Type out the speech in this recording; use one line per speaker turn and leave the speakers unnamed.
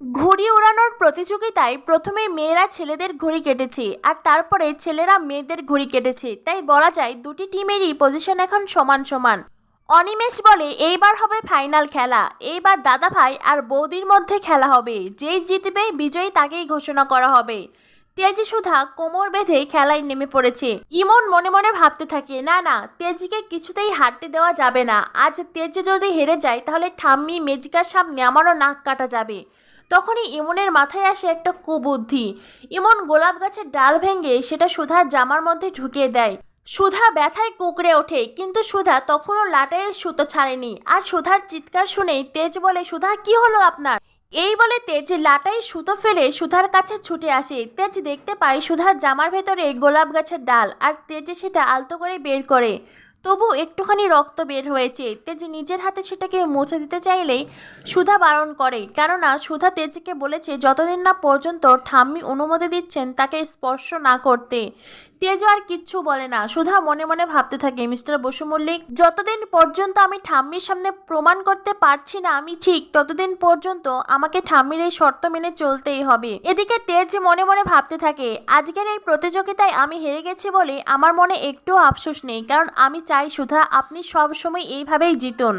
ঘুড়ি ওড়ানোর প্রতিযোগিতায় প্রথমে মেয়েরা ছেলেদের ঘুড়ি কেটেছে আর তারপরে ছেলেরা মেয়েদের ঘুড়ি কেটেছে, তাই বলা যায় দুটি টিমেরই পজিশন এখন সমান সমান। অনিমেষ বলে এইবার হবে ফাইনাল খেলা, এইবার দাদা ভাই আর বৌদির মধ্যে খেলা হবে, যেই জিতবে বিজয়ী তাকেই ঘোষণা করা হবে। তেজি সুধা কোমর বেঁধে খেলায় নেমে পড়েছে। ইমন মনে মনে ভাবতে থাকে, না না, তেজিকে কিছুতেই হারতে দেওয়া যাবে না। আজ তেজি যদি হেরে যায় তাহলে ঠাম্মি মেজিকার সামনে আমারও নাক কাটা যাবে। তখনই ইমনের মাথায় আসে একটা কুবুদ্ধি। ইমন গোলাপ গাছের ডাল ভেঙে সেটা সুধার জামার মধ্যে ঢুকিয়ে দেয়। সুধা ব্যথায় কুঁকড়ে ওঠে, কিন্তু সুধা তখনও লাটাইয়ের সুতো ছাড়েনি। আর সুধার চিৎকার শুনেই তেজ বলে, সুধা কি হলো আপনার? এই বলে তেজ লাটাই সুতো ফেলে সুধার কাছে ছুটে আসে। তেজ দেখতে পায় সুধার জামার ভেতরে গোলাপ গাছের ডাল, আর তেজ সেটা আলতো করে বের করে। তবু একটুখানি রক্ত বের হয়েছে। তেজ নিজের হাতে সেটাকে মুছে দিতে চাইলেই সুধা বারণ করে, কেননা সুধা তেজকে বলেছে যতদিন না পর্যন্ত ঠাম্মি অনুমতি দিচ্ছেন তাকে স্পর্শ না করতে। তেজ আর কিচ্ছু বলে না। সুধা মনে মনে ভাবতে থাকে, মিস্টার বসু মল্লিক, যতদিন পর্যন্ত আমি ঠাম্মির সামনে প্রমাণ করতে পারছি না আমি ঠিক, ততদিন পর্যন্ত আমাকে ঠাম্মির এই শর্ত মেনে চলতেই হবে। এদিকে তেজ মনে মনে ভাবতে থাকে, আজকের এই প্রতিযোগিতায় আমি হেরে গেছি বলে আমার মনে একটুও আফসোস নেই, কারণ আমি চাই সুধা আপনি সব সময় এইভাবেই জিতুন।